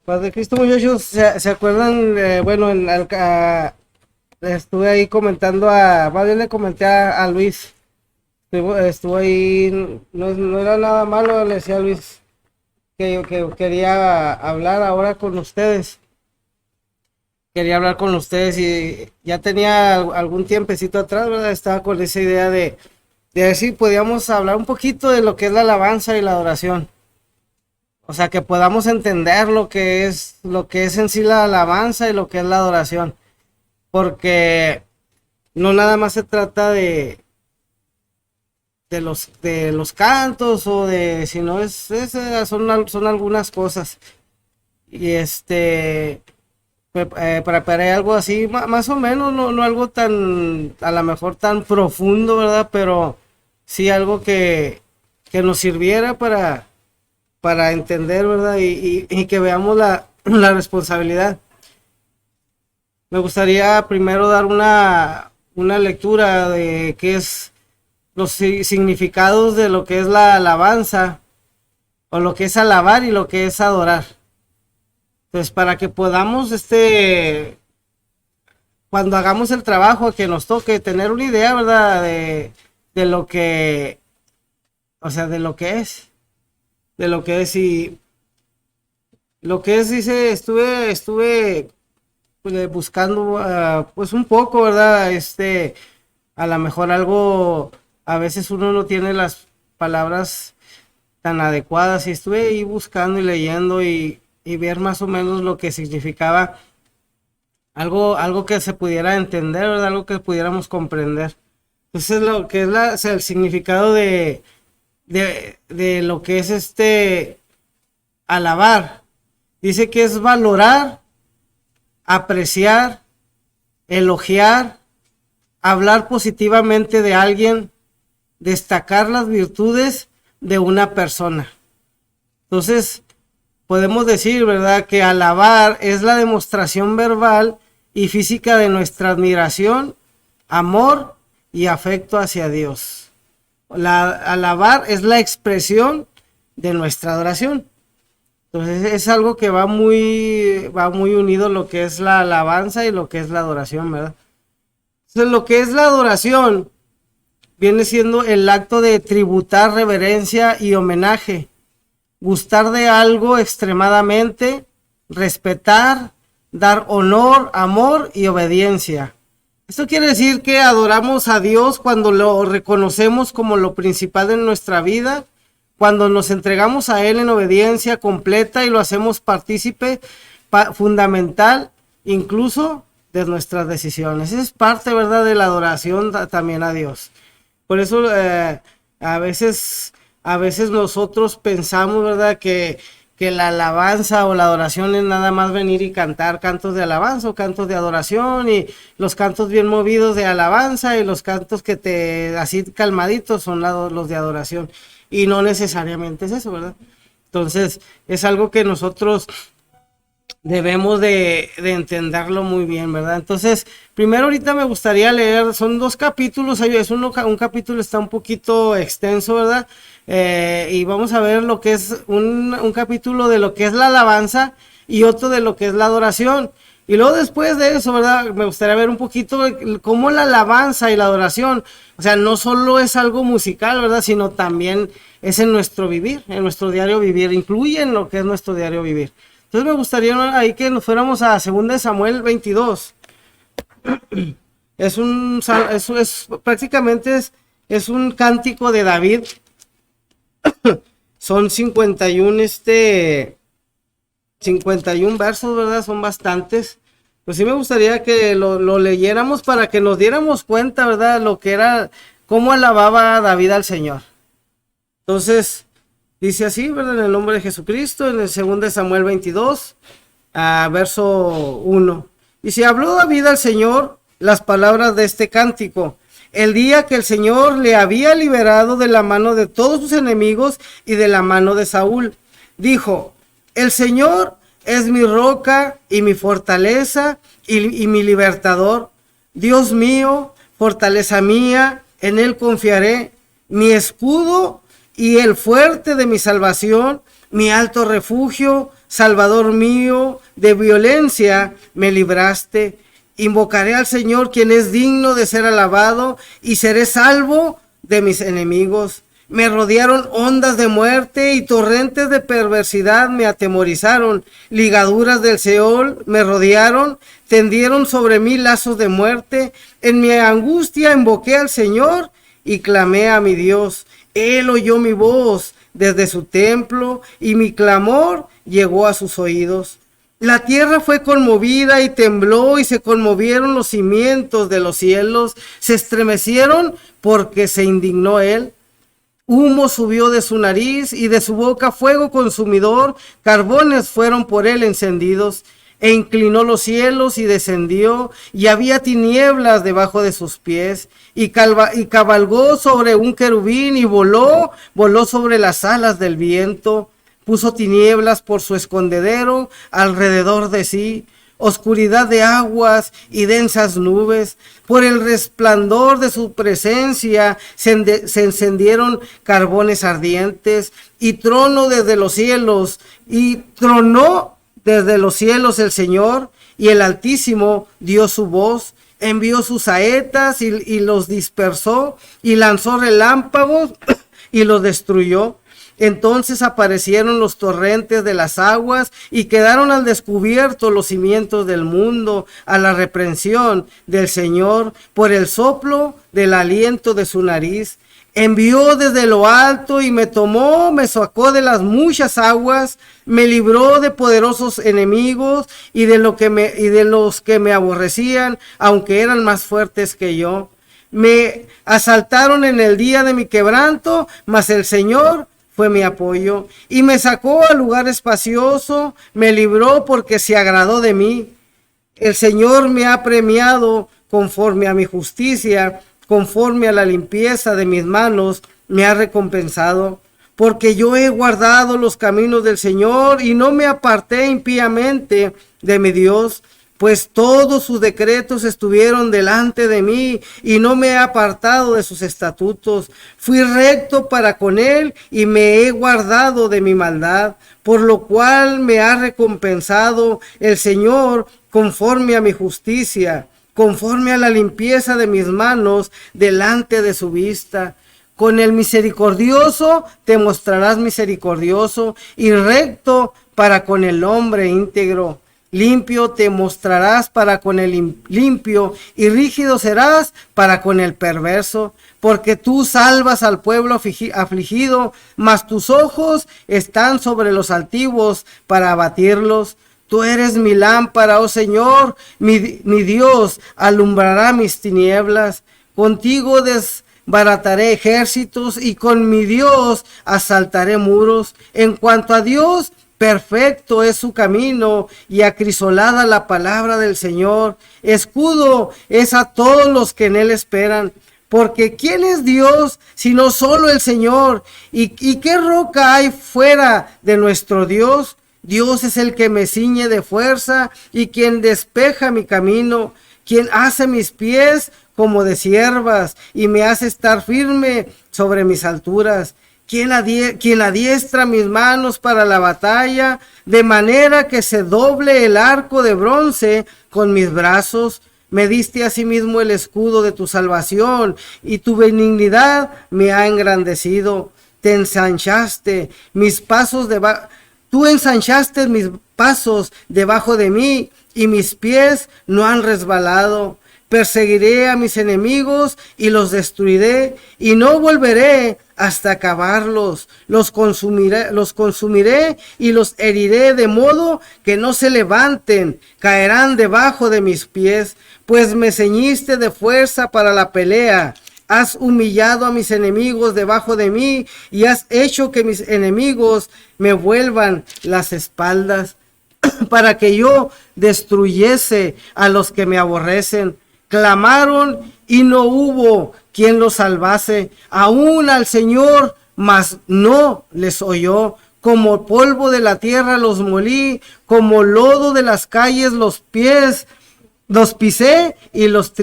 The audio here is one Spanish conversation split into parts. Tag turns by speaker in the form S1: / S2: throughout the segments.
S1: Paz de Cristo, muchachos, ¿se acuerdan? Bueno, estuve ahí comentando más bien le comenté a Luis, estuvo ahí, no era nada malo, le decía a Luis que quería hablar ahora con ustedes, quería hablar con ustedes y ya tenía algún tiempecito atrás, ¿verdad? Estaba con esa idea de ver si podíamos hablar un poquito de lo que es la alabanza y la adoración. O sea, que podamos entender lo que es en sí la alabanza y lo que es la adoración. Porque no nada más se trata de los cantos o sino son algunas cosas. Y preparé algo así, más o menos, no algo tan, a lo mejor tan profundo, ¿verdad? Pero sí algo que nos sirviera para entender, ¿verdad? Y que veamos la responsabilidad. Me gustaría primero dar una lectura de qué es los significados de lo que es la alabanza, o lo que es alabar y lo que es adorar. Entonces, para que podamos, cuando hagamos el trabajo que nos toque, tener una idea, ¿verdad? De lo que, o sea, de lo que es y lo que es, dice, estuve pues, buscando, pues un poco, ¿verdad? A lo mejor algo, a veces uno no tiene las palabras tan adecuadas y estuve ahí buscando y leyendo y ver más o menos lo que significaba algo que se pudiera entender, ¿verdad? Algo que pudiéramos comprender. Entonces, lo que es o sea, el significado de lo que es alabar. Dice que es valorar, apreciar, elogiar, hablar positivamente de alguien, destacar las virtudes de una persona. Entonces, podemos decir, ¿verdad?, que alabar es la demostración verbal y física de nuestra admiración, amor y afecto hacia Dios. Alabar es la expresión de nuestra adoración. Entonces es algo que va muy unido lo que es la alabanza y lo que es la adoración, ¿verdad? Entonces lo que es la adoración viene siendo el acto de tributar reverencia y homenaje, gustar de algo extremadamente, respetar, dar honor, amor y obediencia. Esto quiere decir que adoramos a Dios cuando lo reconocemos como lo principal de nuestra vida, cuando nos entregamos a Él en obediencia completa y lo hacemos partícipe fundamental incluso de nuestras decisiones. Esa es parte, ¿verdad?, de la adoración también a Dios. Por eso a veces nosotros pensamos, ¿verdad?, que la alabanza o la adoración es nada más venir y cantar cantos de alabanza o cantos de adoración, y los cantos bien movidos de alabanza y los cantos así calmaditos son los de adoración, y no necesariamente es eso, ¿verdad? Entonces es algo que nosotros debemos de entenderlo muy bien, ¿verdad? Entonces, primero ahorita me gustaría leer, son 2 capítulos, un capítulo está un poquito extenso, ¿verdad? Y vamos a ver lo que es un capítulo de lo que es la alabanza y otro de lo que es la adoración. Y luego después de eso, ¿verdad?, me gustaría ver un poquito de cómo la alabanza y la adoración, o sea, no solo es algo musical, ¿verdad?, sino también es en nuestro vivir, en nuestro diario vivir, incluye en lo que es nuestro diario vivir. Entonces me gustaría ahí que nos fuéramos a 2 Samuel 22. Prácticamente es un cántico de David. Son 51 versos, ¿verdad? Son bastantes. Pues sí me gustaría que lo leyéramos para que nos diéramos cuenta, ¿verdad?, lo que era, cómo alababa David al Señor. Entonces, dice así, ¿verdad?, en el nombre de Jesucristo, en el 2 Samuel 22, verso 1. Dice, habló David al Señor las palabras de este cántico, el día que el Señor le había liberado de la mano de todos sus enemigos y de la mano de Saúl. Dijo, el Señor es mi roca y mi fortaleza y mi libertador. Dios mío, fortaleza mía, en Él confiaré, mi escudo y el fuerte de mi salvación, mi alto refugio, Salvador mío, de violencia me libraste. Invocaré al Señor, quien es digno de ser alabado, y seré salvo de mis enemigos. Me rodearon ondas de muerte y torrentes de perversidad me atemorizaron. Ligaduras del Seol me rodearon, tendieron sobre mí lazos de muerte. En mi angustia invoqué al Señor y clamé a mi Dios. Él oyó mi voz desde su templo y mi clamor llegó a sus oídos. La tierra fue conmovida y tembló y se conmovieron los cimientos de los cielos, se estremecieron porque se indignó él. Humo subió de su nariz y de su boca fuego consumidor, carbones fueron por él encendidos. E inclinó los cielos y descendió, y había tinieblas debajo de sus pies, y cabalgó sobre un querubín y voló sobre las alas del viento. Puso tinieblas por su escondedero alrededor de sí, oscuridad de aguas y densas nubes. Por el resplandor de su presencia se encendieron carbones ardientes, y tronó desde los cielos el Señor, y el Altísimo dio su voz, envió sus saetas y los dispersó, y lanzó relámpagos y los destruyó. Entonces aparecieron los torrentes de las aguas y quedaron al descubierto los cimientos del mundo, a la reprensión del Señor por el soplo del aliento de su nariz. Envió desde lo alto y me tomó, me sacó de las muchas aguas, me libró de poderosos enemigos y de los que me aborrecían, aunque eran más fuertes que yo. Me asaltaron en el día de mi quebranto, mas el Señor fue mi apoyo, y me sacó al lugar espacioso, me libró porque se agradó de mí. El Señor me ha premiado conforme a mi justicia, conforme a la limpieza de mis manos, me ha recompensado. Porque yo he guardado los caminos del Señor y no me aparté impíamente de mi Dios. Pues todos sus decretos estuvieron delante de mí y no me he apartado de sus estatutos. Fui recto para con él y me he guardado de mi maldad, por lo cual me ha recompensado el Señor conforme a mi justicia, conforme a la limpieza de mis manos delante de su vista. Con el misericordioso te mostrarás misericordioso y recto para con el hombre íntegro. Limpio te mostrarás para con el limpio y rígido serás para con el perverso, porque tú salvas al pueblo afligido, mas tus ojos están sobre los altivos para abatirlos. Tú eres mi lámpara, oh Señor, mi Dios, alumbrará mis tinieblas. Contigo desbarataré ejércitos y con mi Dios asaltaré muros. En cuanto a Dios, perfecto es su camino y acrisolada la palabra del Señor. Escudo es a todos los que en él esperan. Porque ¿quién es Dios sino solo el Señor? ¿Y qué roca hay fuera de nuestro Dios? Dios es el que me ciñe de fuerza y quien despeja mi camino, quien hace mis pies como de ciervas y me hace estar firme sobre mis alturas. Quien adiestra mis manos para la batalla, de manera que se doble el arco de bronce con mis brazos. Me diste asimismo el escudo de tu salvación, y tu benignidad me ha engrandecido. Tú ensanchaste mis pasos debajo de mí, y mis pies no han resbalado. Perseguiré a mis enemigos y los destruiré, y no volveré hasta acabarlos. Los consumiré y los heriré de modo que no se levanten, caerán debajo de mis pies, pues me ceñiste de fuerza para la pelea. Has humillado a mis enemigos debajo de mí y has hecho que mis enemigos me vuelvan las espaldas para que yo destruyese a los que me aborrecen. Clamaron y no hubo quien los salvase, aún al Señor, mas no les oyó. Como polvo de la tierra los molí, como lodo de las calles los pisé y los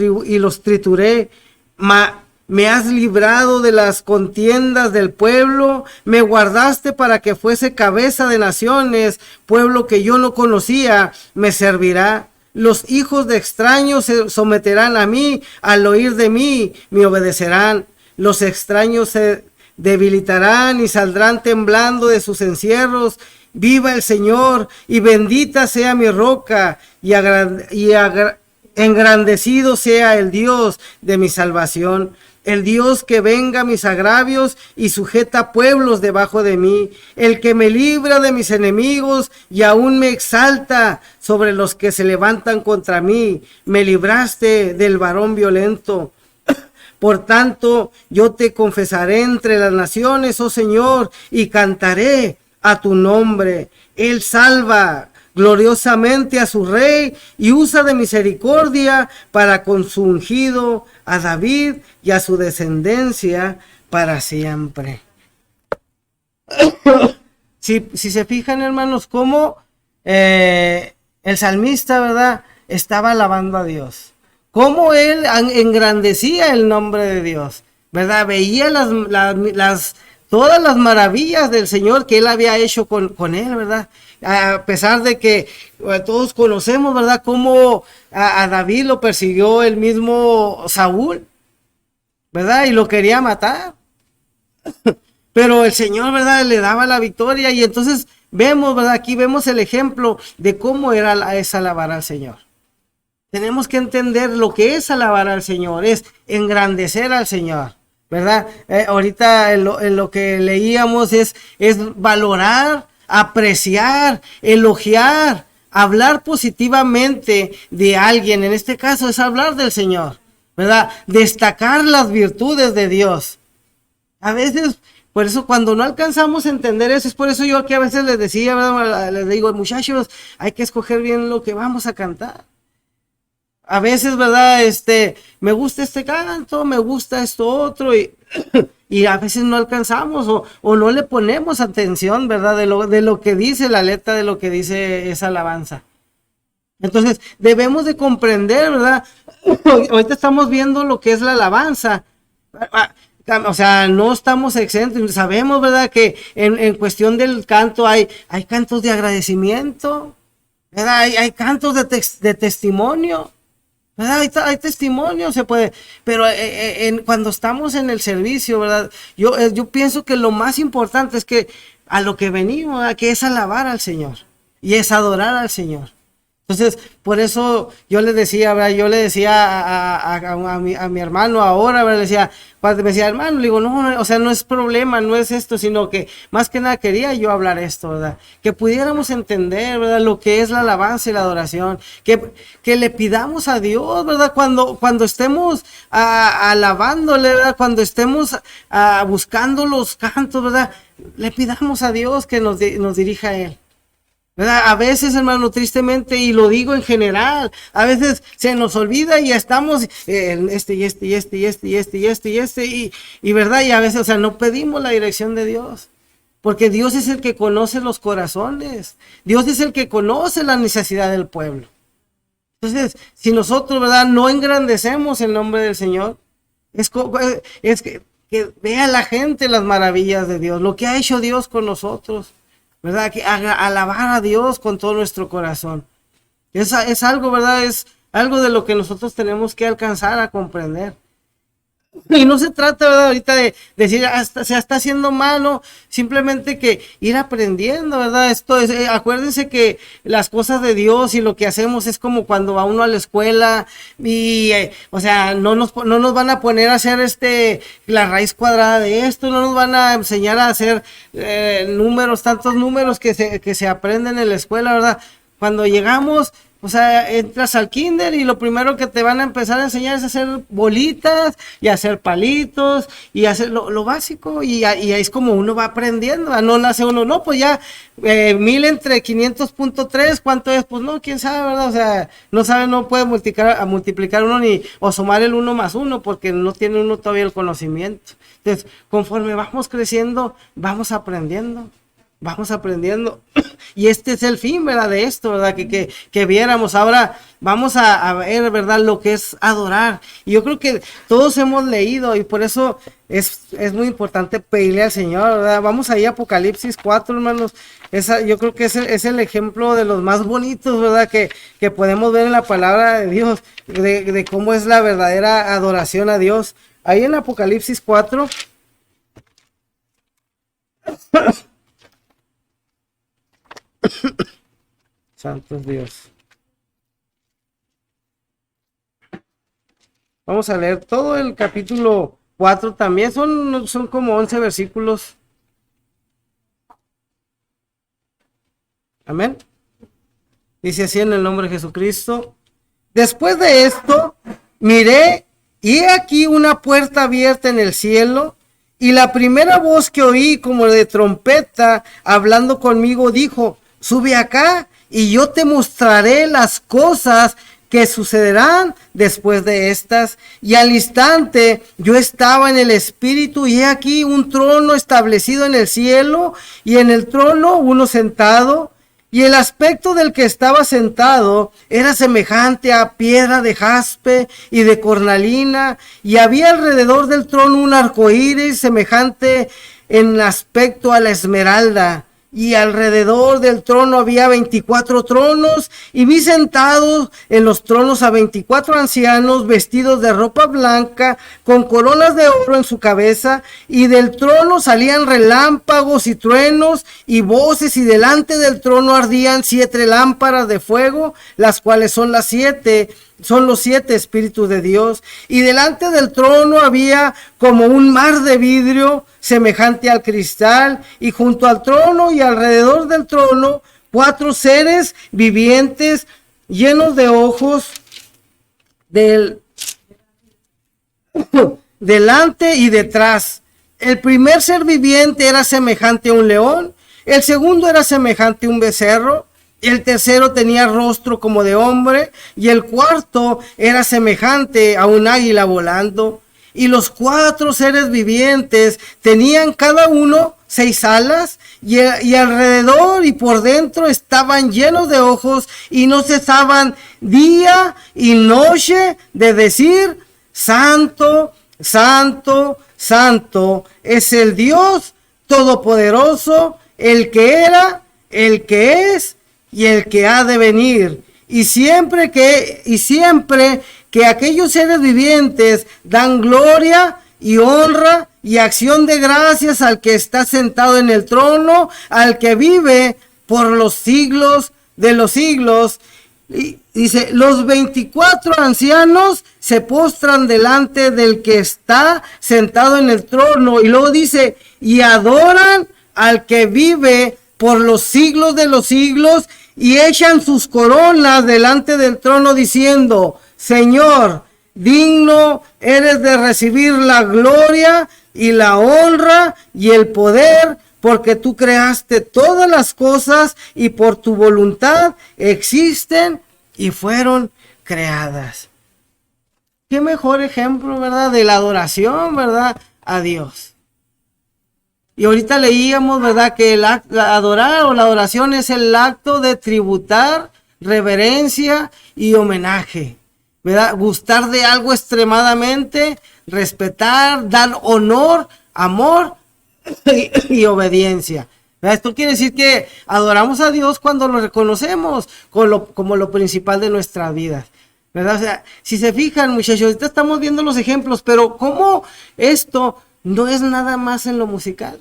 S1: trituré. Me has librado de las contiendas del pueblo, me guardaste para que fuese cabeza de naciones, pueblo que yo no conocía, me servirá. Los hijos de extraños se someterán a mí, al oír de mí, me obedecerán. Los extraños se debilitarán y saldrán temblando de sus encierros. Viva el Señor y bendita sea mi roca y engrandecido sea el Dios de mi salvación. El Dios que venga mis agravios y sujeta pueblos debajo de mí, el que me libra de mis enemigos y aún me exalta sobre los que se levantan contra mí. Me libraste del varón violento. Por tanto, yo te confesaré entre las naciones, oh Señor, y cantaré a tu nombre. Él salva gloriosamente a su rey y usa de misericordia para con su ungido a David y a su descendencia para siempre. Si se fijan, hermanos, cómo el salmista, ¿verdad?, estaba alabando a Dios, cómo él engrandecía el nombre de Dios, ¿verdad? Veía todas las maravillas del Señor que él había hecho con él, ¿verdad? A pesar de que todos conocemos, ¿verdad?, cómo a David lo persiguió el mismo Saúl, ¿verdad?, y lo quería matar. Pero el Señor, ¿verdad?, le daba la victoria. Y entonces vemos, ¿verdad?, aquí vemos el ejemplo de cómo es alabar al Señor. Tenemos que entender lo que es alabar al Señor, es engrandecer al Señor, ¿verdad? Ahorita en lo que leíamos es valorar, apreciar, elogiar, hablar positivamente de alguien. En este caso es hablar del Señor, ¿verdad? Destacar las virtudes de Dios. A veces, por eso cuando no alcanzamos a entender eso, es por eso yo aquí a veces les decía, ¿verdad?, les digo, muchachos, hay que escoger bien lo que vamos a cantar. A veces, ¿verdad?, me gusta este canto, me gusta esto otro, y a veces no alcanzamos o no le ponemos atención, ¿verdad?, de lo que dice la letra, de lo que dice esa alabanza. Entonces, debemos de comprender, ¿verdad? Ahorita estamos viendo lo que es la alabanza. O sea, no estamos exentos. Sabemos, ¿verdad?, que en cuestión del canto hay cantos de agradecimiento, ¿verdad? Hay cantos de testimonio, ¿verdad? Hay testimonio, se puede. Pero cuando estamos en el servicio, ¿verdad?, yo pienso que lo más importante es que a lo que venimos, ¿verdad?, que es alabar al Señor y es adorar al Señor. Entonces, por eso yo le decía, ¿verdad?, a mi hermano ahora, ¿verdad?, le decía, cuando me decía, hermano, le digo, no, o sea, no es problema, no es esto, sino que más que nada quería yo hablar esto, ¿verdad?, que pudiéramos entender, ¿verdad?, lo que es la alabanza y la adoración, que le pidamos a Dios, ¿verdad?, cuando estemos alabándole, ¿verdad?, cuando estemos buscando los cantos, ¿verdad?, le pidamos a Dios que nos dirija a Él, ¿verdad? A veces, hermano, tristemente, y lo digo en general, a veces se nos olvida y ya estamos en y verdad, y a veces, o sea, no pedimos la dirección de Dios, porque Dios es el que conoce los corazones, Dios es el que conoce la necesidad del pueblo. Entonces, si nosotros, ¿verdad?, no engrandecemos el nombre del Señor, es que vea la gente las maravillas de Dios, lo que ha hecho Dios con nosotros, ¿verdad? Que alabar a Dios con todo nuestro corazón. Es algo, ¿verdad? Es algo de lo que nosotros tenemos que alcanzar a comprender. Y no se trata, ¿verdad?, ahorita de decir, se está haciendo malo, simplemente que ir aprendiendo, ¿verdad? Esto es, acuérdense que las cosas de Dios y lo que hacemos es como cuando va uno a la escuela y, o sea, no nos van a poner a hacer la raíz cuadrada de esto, no nos van a enseñar a hacer tantos números que se aprenden en la escuela, ¿verdad? Cuando llegamos, o sea, entras al kinder y lo primero que te van a empezar a enseñar es hacer bolitas y hacer palitos y hacer lo básico, y ahí es como uno va aprendiendo. No nace uno, no, pues ya 1000 entre 500.3, ¿cuánto es? Pues no, quién sabe, ¿verdad? O sea, no sabe, no puede multiplicar uno o sumar el 1 más 1 porque no tiene uno todavía el conocimiento. Entonces, conforme vamos creciendo, vamos aprendiendo. vamos aprendiendo. Y este es el fin, ¿verdad? De esto, ¿verdad? Que viéramos. Ahora vamos a ver, ¿verdad? Lo que es adorar. Y yo creo que todos hemos leído y por eso es muy importante pedirle al Señor, ¿verdad? Vamos ahí a Apocalipsis 4, hermanos. Yo creo que es el ejemplo de los más bonitos, ¿verdad? Que podemos ver en la palabra de Dios, de cómo es la verdadera adoración a Dios. Ahí en Apocalipsis 4. Santo Dios. Vamos a leer todo el capítulo 4 también. Son como 11 versículos. Amén. Dice así en el nombre de Jesucristo. Después de esto, miré y he aquí una puerta abierta en el cielo. Y la primera voz que oí como de trompeta hablando conmigo dijo: sube acá y yo te mostraré las cosas que sucederán después de estas. Y al instante yo estaba en el espíritu y he aquí un trono establecido en el cielo y en el trono uno sentado. Y el aspecto del que estaba sentado era semejante a piedra de jaspe y de cornalina, y había alrededor del trono un arco iris semejante en aspecto a la esmeralda. Y alrededor del trono había 24 tronos, y vi sentados en los tronos a 24 ancianos vestidos de ropa blanca, con coronas de oro en su cabeza, y del trono salían relámpagos y truenos y voces, y delante del trono ardían 7 lámparas de fuego, las cuales son los 7 espíritus de Dios. Y delante del trono había como un mar de vidrio semejante al cristal, y junto al trono y alrededor del trono 4 seres vivientes llenos de ojos delante y detrás. El primer ser viviente era semejante a un león, el segundo era semejante a un becerro, el tercero tenía rostro como de hombre, y el cuarto era semejante a un águila volando. Y los 4 seres vivientes tenían cada uno 6 alas, y alrededor y por dentro estaban llenos de ojos, y no cesaban día y noche de decir: Santo, Santo, Santo es el Dios Todopoderoso, el que era, el que es y el que ha de venir. Y siempre que aquellos seres vivientes dan gloria y honra y acción de gracias al que está sentado en el trono, al que vive por los siglos de los siglos. Y dice: los 24 ancianos se postran delante del que está sentado en el trono. Y luego dice: y adoran al que vive por los siglos de los siglos, y echan sus coronas delante del trono diciendo: Señor, digno eres de recibir la gloria y la honra y el poder, porque tú creaste todas las cosas y por tu voluntad existen y fueron creadas. Qué mejor ejemplo, ¿verdad?, de la adoración, ¿verdad?, a Dios. Y ahorita leíamos, ¿verdad?, que la adorar o la adoración es el acto de tributar reverencia y homenaje, ¿verdad? Gustar de algo extremadamente, respetar, dar honor, amor y obediencia. ¿Verdad? Esto quiere decir que adoramos a Dios cuando lo reconocemos como lo principal de nuestras vidas, ¿verdad? O sea, si se fijan, muchachos, ahorita estamos viendo los ejemplos, pero cómo esto no es nada más en lo musical,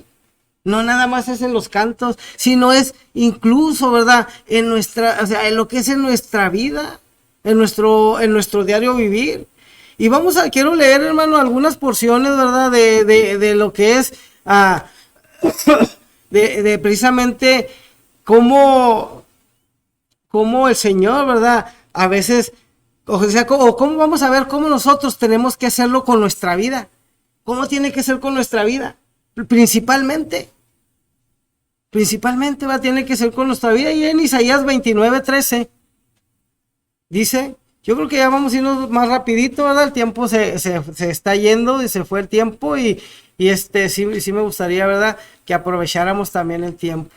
S1: no nada más es en los cantos, sino es incluso, ¿verdad?, en nuestra, o sea, en lo que es en nuestra vida, en nuestro diario vivir. Y quiero leer, hermano, algunas porciones, ¿verdad?, de lo que es de precisamente cómo el Señor, ¿verdad?, a veces, o sea, cómo vamos a ver cómo nosotros tenemos que hacerlo con nuestra vida. ¿Cómo tiene que ser con nuestra vida? Principalmente, va, tiene que ser con nuestra vida. Y en Isaías 29:13 dice, yo creo que ya vamos a irnos más rapidito, ¿verdad? El tiempo se está yendo y se fue el tiempo y sí me gustaría, ¿verdad?, que aprovecháramos también el tiempo.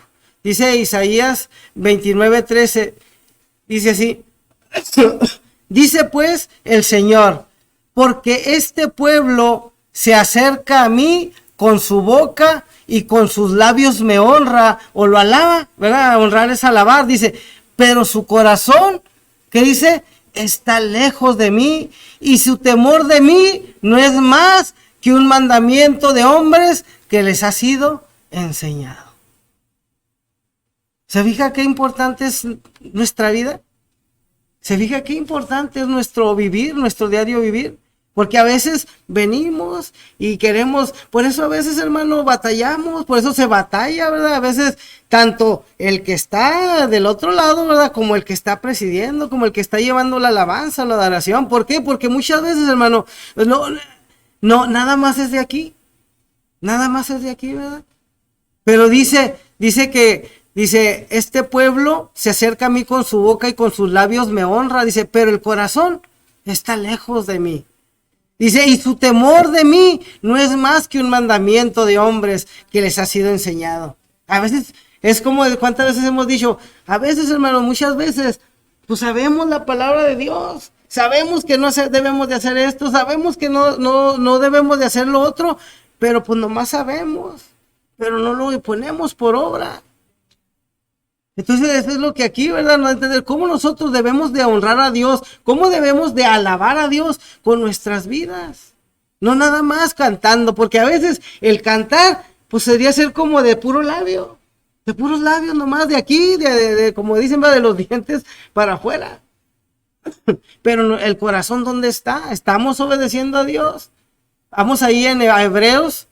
S1: Dice Isaías 29:13, dice así, dice pues el Señor, porque este pueblo se acerca a mí con su boca y con sus labios me honra o lo alaba, ¿verdad? Honrar es alabar, dice, pero su corazón, ¿qué dice? Está lejos de mí y su temor de mí no es más que un mandamiento de hombres que les ha sido enseñado. ¿Se fija qué importante es nuestra vida? ¿Se fija qué importante es nuestro vivir, nuestro diario vivir? Porque a veces venimos y queremos, por eso a veces, hermano, batallamos, por eso se batalla, ¿verdad? A veces tanto el que está del otro lado, ¿verdad? Como el que está presidiendo, como el que está llevando la alabanza, la adoración. ¿Por qué? Porque muchas veces, hermano, no, nada más es de aquí. Nada más es de aquí, ¿verdad? Pero dice, este pueblo se acerca a mí con su boca y con sus labios me honra, dice, pero el corazón está lejos de mí. Dice, y su temor de mí no es más que un mandamiento de hombres que les ha sido enseñado. A veces, es como cuántas veces hemos dicho, a veces, hermano, muchas veces, pues sabemos la palabra de Dios, sabemos que no debemos de hacer esto, sabemos que no debemos de hacer lo otro, pero pues nomás sabemos, pero no lo ponemos por obra. Entonces eso es lo que aquí, ¿verdad? No entender cómo nosotros debemos de honrar a Dios, cómo debemos de alabar a Dios con nuestras vidas. No nada más cantando, porque a veces el cantar, pues sería ser como de puro labio, de puros labios nomás, de aquí, como dicen, ¿verdad? De los dientes para afuera. Pero el corazón, ¿dónde está? ¿Estamos obedeciendo a Dios? Vamos ahí en Hebreos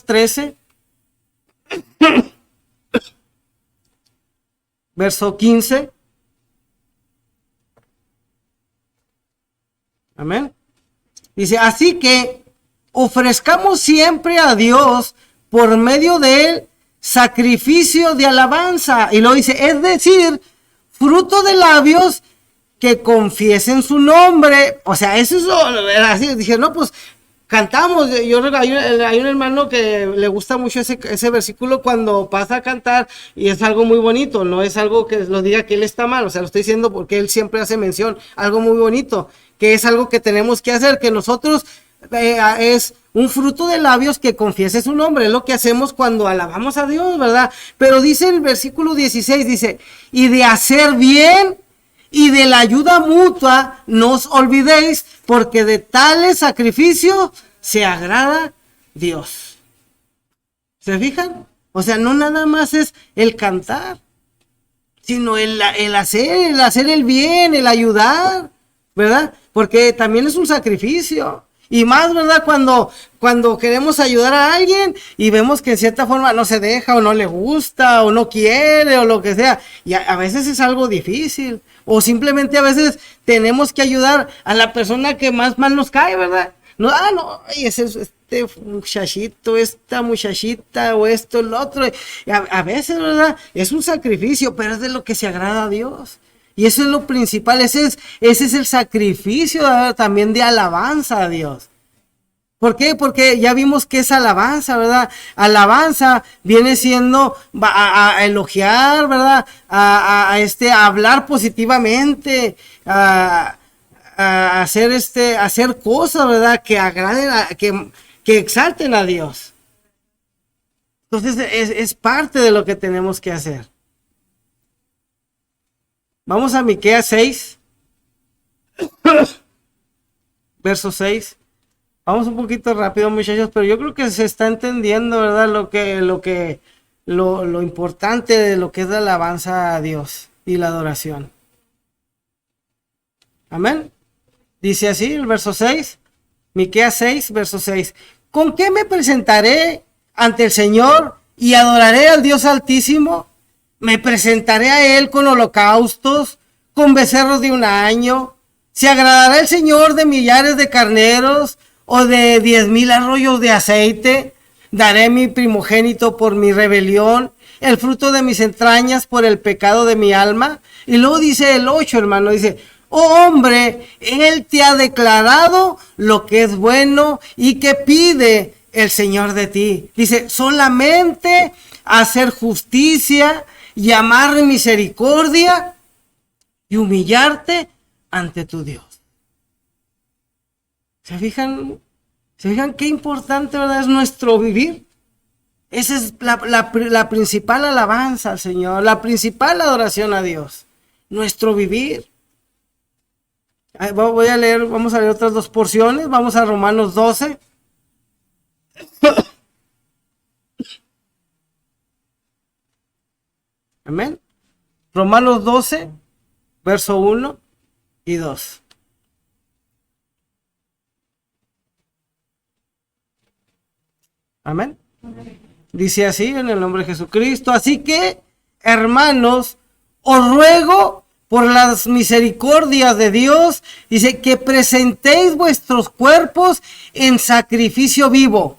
S1: 13. Verso 15. Amén. Dice, así que ofrezcamos siempre a Dios por medio de él sacrificio de alabanza. Y lo dice, es decir, fruto de labios que confiesen su nombre. O sea, eso es así. Dije, no, pues cantamos. Hay un hermano que le gusta mucho ese versículo cuando pasa a cantar y es algo muy bonito, no es algo que lo diga que él está mal, o sea, lo estoy diciendo porque él siempre hace mención, algo muy bonito, que es algo que tenemos que hacer, que nosotros es un fruto de labios que confiese su nombre, es lo que hacemos cuando alabamos a Dios, ¿verdad? Pero dice el versículo 16, dice, y de hacer bien y de la ayuda mutua no os olvidéis, porque de tales sacrificios se agrada Dios. ¿Se fijan? O sea, no nada más es el cantar, sino el hacer el bien, el ayudar, ¿verdad? Porque también es un sacrificio. Y más, ¿verdad? Cuando queremos ayudar a alguien y vemos que en cierta forma no se deja o no le gusta o no quiere o lo que sea. Y a veces es algo difícil. O simplemente a veces tenemos que ayudar a la persona que más mal nos cae, ¿verdad? No, este muchachito, esta muchachita o esto, el otro. A veces, ¿verdad? Es un sacrificio, pero es de lo que se agrada a Dios. Y eso es lo principal, ese es el sacrificio también de alabanza a Dios. ¿Por qué? Porque ya vimos que es alabanza, ¿verdad? Alabanza viene siendo a elogiar, ¿verdad? A hablar positivamente, a hacer cosas, ¿verdad? Que agraden, que exalten a Dios. Entonces es parte de lo que tenemos que hacer. Vamos a Miqueas 6, verso 6. Vamos un poquito rápido, muchachos, pero yo creo que se está entendiendo, ¿verdad? Lo importante de lo que es la alabanza a Dios y la adoración. Amén. Dice así el verso 6, Miqueas 6, verso 6. ¿Con qué me presentaré ante el Señor y adoraré al Dios Altísimo? Me presentaré a él con holocaustos, con becerros de un año. ¿Se agradará el Señor de millares de carneros o de 10,000 arroyos de aceite? Daré mi primogénito por mi rebelión, el fruto de mis entrañas por el pecado de mi alma. Y luego dice el 8, hermano, dice, oh hombre, él te ha declarado lo que es bueno y que pide el Señor de ti. Dice, solamente hacer justicia y amar misericordia y humillarte ante tu Dios. ¿Se fijan? ¿Se fijan qué importante, verdad, es nuestro vivir? Esa es la principal alabanza al Señor, la principal adoración a Dios, nuestro vivir. Vamos a leer otras dos porciones. Vamos a Romanos 12. Amén. Romanos 12, verso 1 y 2. Amén. Dice así en el nombre de Jesucristo. Así que, hermanos, os ruego por las misericordias de Dios, dice, que presentéis vuestros cuerpos en sacrificio vivo,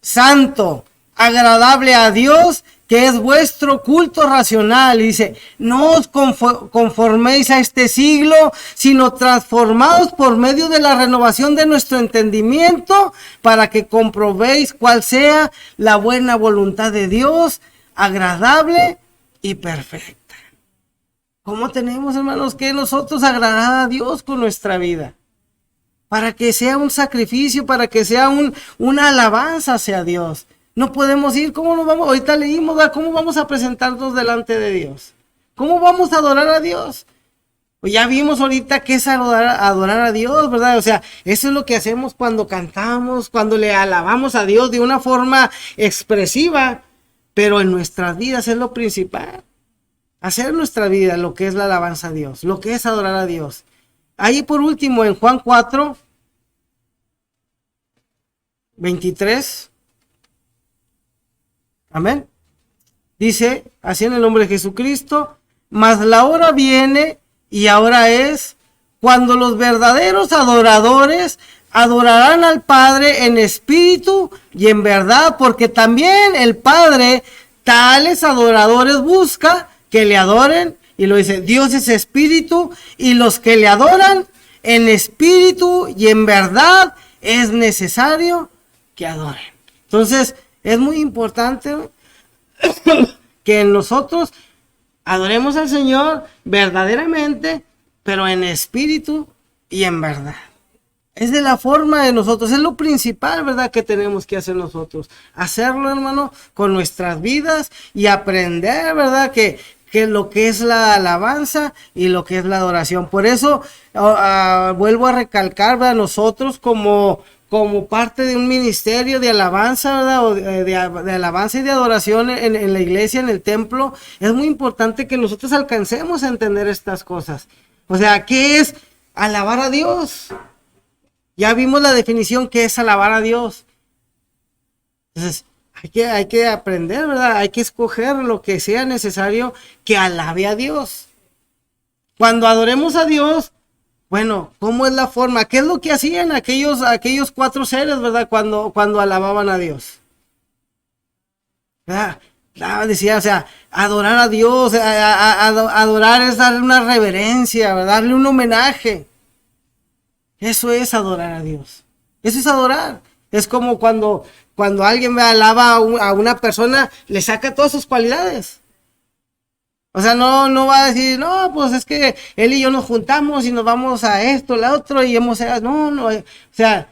S1: santo, agradable a Dios, que es vuestro culto racional. Y dice, no os conforméis a este siglo, sino transformaos por medio de la renovación de nuestro entendimiento, para que comprobéis cuál sea la buena voluntad de Dios, agradable y perfecta. ¿Cómo tenemos, hermanos, que nosotros agradar a Dios con nuestra vida? Para que sea un sacrificio, para que sea una alabanza hacia Dios. No podemos ir, ¿cómo nos vamos? Ahorita leímos, ¿verdad? ¿Cómo vamos a presentarnos delante de Dios? ¿Cómo vamos a adorar a Dios? Pues ya vimos ahorita que es adorar a Dios, ¿verdad? O sea, eso es lo que hacemos cuando cantamos, cuando le alabamos a Dios de una forma expresiva, pero en nuestras vidas es lo principal. Hacer en nuestra vida lo que es la alabanza a Dios, lo que es adorar a Dios. Ahí por último en Juan 4, 23. Amén. Dice, así en el nombre de Jesucristo, mas la hora viene y ahora es cuando los verdaderos adoradores adorarán al Padre en espíritu y en verdad, porque también el Padre tales adoradores busca que le adoren. Y lo dice, Dios es espíritu y los que le adoran en espíritu y en verdad es necesario que adoren. Entonces, es muy importante que nosotros adoremos al Señor verdaderamente, pero en espíritu y en verdad. Es de la forma de nosotros, es lo principal, ¿verdad?, que tenemos que hacer nosotros. Hacerlo, hermano, con nuestras vidas y aprender, ¿verdad?, que lo que es la alabanza y lo que es la adoración. Por eso vuelvo a recalcar, ¿verdad?, nosotros como parte de un ministerio de alabanza, ¿verdad?, o de alabanza y de adoración en la iglesia, en el templo, es muy importante que nosotros alcancemos a entender estas cosas. O sea, ¿qué es alabar a Dios? Ya vimos la definición que es alabar a Dios. Entonces, hay que aprender, ¿verdad? Hay que escoger lo que sea necesario que alabe a Dios. Cuando adoremos a Dios, bueno, ¿cómo es la forma? ¿Qué es lo que hacían aquellos cuatro seres, verdad? Cuando alababan a Dios. ¿Verdad? Decía, o sea, adorar a Dios, adorar es darle una reverencia, ¿verdad? Darle un homenaje. Eso es adorar a Dios. Eso es adorar. Es como cuando alguien alaba a una persona, le saca todas sus cualidades. O sea, no va a decir, no, pues es que él y yo nos juntamos y nos vamos a esto, la otro, y hemos, no, o sea,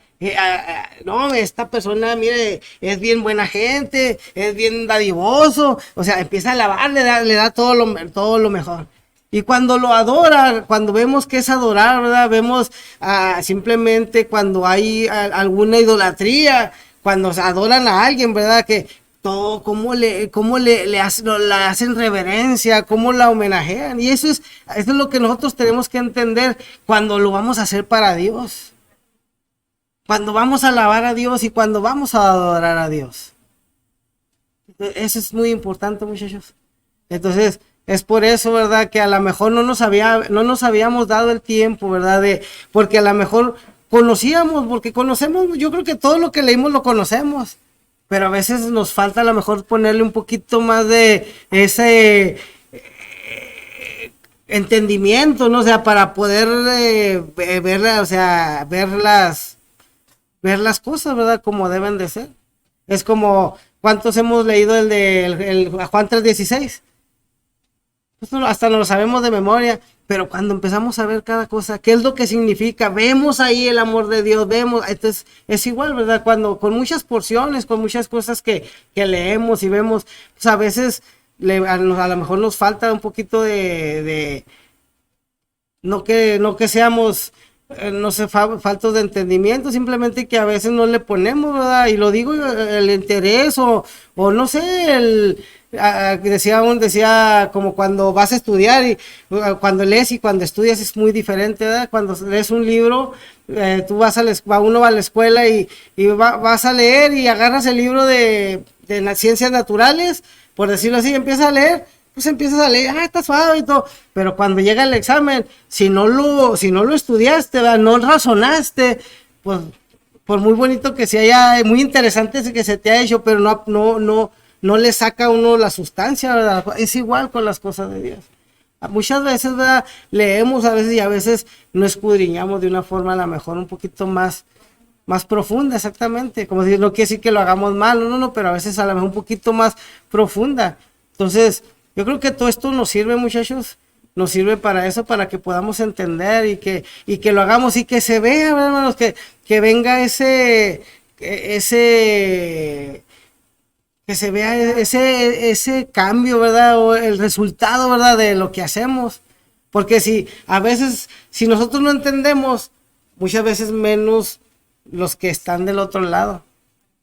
S1: no, esta persona, mire, es bien buena gente, es bien dadivoso, o sea, empieza a alabar, le da todo lo mejor. Y cuando lo adora, cuando vemos que es adorar, ¿verdad? Vemos simplemente cuando hay alguna idolatría, cuando se adoran a alguien, ¿verdad? Que todo, cómo le hacen reverencia, cómo la homenajean. Y eso es lo que nosotros tenemos que entender cuando lo vamos a hacer para Dios. Cuando vamos a alabar a Dios y cuando vamos a adorar a Dios. Eso es muy importante, muchachos. Entonces, es por eso, ¿verdad?, que a lo mejor no nos habíamos dado el tiempo, ¿verdad? Porque a lo mejor conocíamos, porque conocemos, yo creo que todo lo que leímos lo conocemos, pero a veces nos falta a lo mejor ponerle un poquito más de ese entendimiento, ¿no? O sea, para poder ver las cosas, ¿verdad?, como deben de ser. Es como, ¿cuántos hemos leído el Juan 3:16? Pues hasta no lo sabemos de memoria, pero cuando empezamos a ver cada cosa, ¿qué es lo que significa? Vemos ahí el amor de Dios, vemos, entonces es igual, ¿verdad? Cuando con muchas porciones, con muchas cosas que leemos y vemos, pues a veces a lo mejor nos falta un poquito de no que seamos, no sé, faltos de entendimiento, simplemente que a veces no le ponemos, ¿verdad? Y lo digo, el interés o no sé, decía como cuando vas a estudiar y cuando lees y cuando estudias es muy diferente, ¿verdad? Cuando lees un libro, tú uno va a la escuela y vas a leer y agarras el libro de las ciencias naturales, por decirlo así, empiezas a leer, pues empiezas a leer, está suave y todo, pero cuando llega el examen, si no lo estudiaste, ¿verdad? No razonaste, pues por muy bonito que se haya, muy interesante que se te ha hecho, pero no le saca uno la sustancia, ¿verdad? Es igual con las cosas de Dios. Muchas veces, ¿verdad? Leemos a veces y a veces no escudriñamos de una forma a lo mejor un poquito más profunda, exactamente. Como decir, no quiere decir que lo hagamos mal, no, pero a veces a lo mejor un poquito más profunda. Entonces, yo creo que todo esto nos sirve, muchachos, nos sirve para eso, para que podamos entender y que lo hagamos y que se vea, ¿verdad, hermanos? Que venga que se vea ese cambio, ¿verdad? O el resultado, ¿verdad? De lo que hacemos. Porque a veces, si nosotros no entendemos, muchas veces menos los que están del otro lado.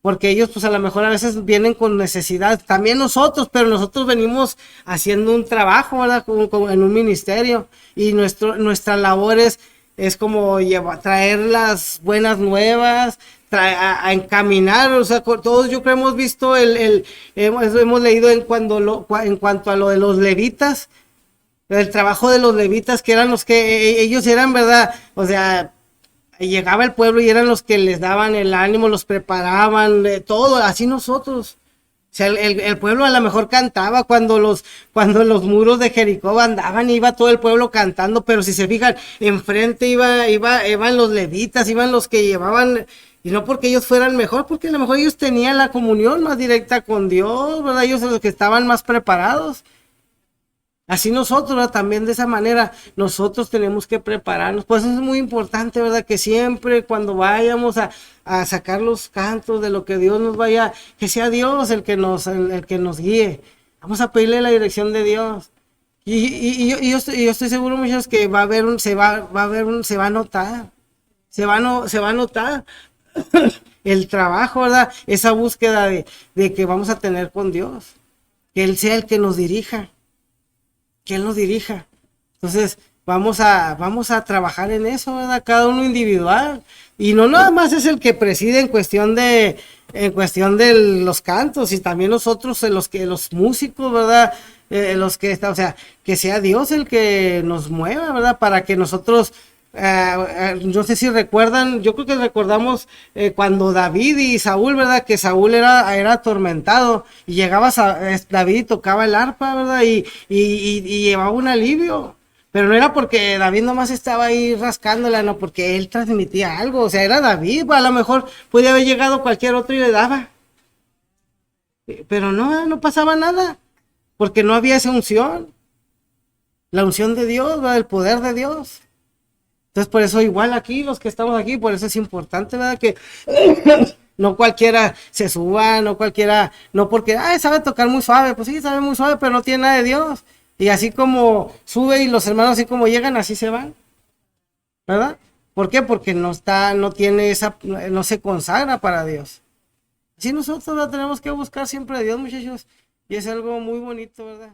S1: Porque ellos, pues a lo mejor a veces vienen con necesidad, también nosotros, pero nosotros venimos haciendo un trabajo, ¿verdad? Como en un ministerio. Y nuestra labor es como traer las buenas nuevas, a encaminar, o sea, todos yo creo hemos visto hemos leído en cuanto a lo de los levitas, el trabajo de los levitas, que eran los que ellos eran, ¿verdad? O sea, llegaba el pueblo y eran los que les daban el ánimo, los preparaban, todo, así nosotros. O sea, el pueblo a lo mejor cantaba cuando los muros de Jericó andaban, iba todo el pueblo cantando, pero si se fijan, enfrente iban los levitas, iban los que llevaban, y no porque ellos fueran mejor, porque a lo mejor ellos tenían la comunión más directa con Dios, ¿verdad? Ellos son los que estaban más preparados. Así nosotros, ¿verdad? También de esa manera, nosotros tenemos que prepararnos. Pues eso es muy importante, ¿verdad? Que siempre cuando vayamos a sacar los cantos de lo que Dios nos vaya, que sea Dios el que nos guíe. Vamos a pedirle la dirección de Dios. Y yo estoy seguro, muchachos, que se va a notar. Se va a notar el trabajo, ¿verdad? Esa búsqueda de que vamos a tener con Dios. Que Él sea el que nos dirija. Que Él nos dirija. Entonces, vamos a trabajar en eso, ¿verdad? Cada uno individual. Y no nada más es el que preside en cuestión de los cantos, y también nosotros, los músicos, ¿verdad? O sea, que sea Dios el que nos mueva, ¿verdad? Para que nosotros, no sé si recuerdan, yo creo que recordamos cuando David y Saúl, ¿verdad? Que Saúl era atormentado y llegaba David y tocaba el arpa, ¿verdad? Y llevaba un alivio. Pero no era porque David nomás estaba ahí rascándola, no, porque él transmitía algo. O sea, era David, a lo mejor podía haber llegado cualquier otro y le daba. Pero no pasaba nada, porque no había esa unción. La unción de Dios, ¿verdad? El poder de Dios. Entonces, por eso igual aquí, los que estamos aquí, por eso es importante, ¿verdad? Que no cualquiera se suba, no cualquiera, no porque, sabe tocar muy suave, pues sí, sabe muy suave, pero no tiene nada de Dios. Y así como sube y los hermanos así como llegan, así se van, ¿verdad? ¿Por qué? Porque no tiene no se consagra para Dios. Así nosotros la tenemos que buscar siempre a Dios, muchachos, y es algo muy bonito, ¿verdad?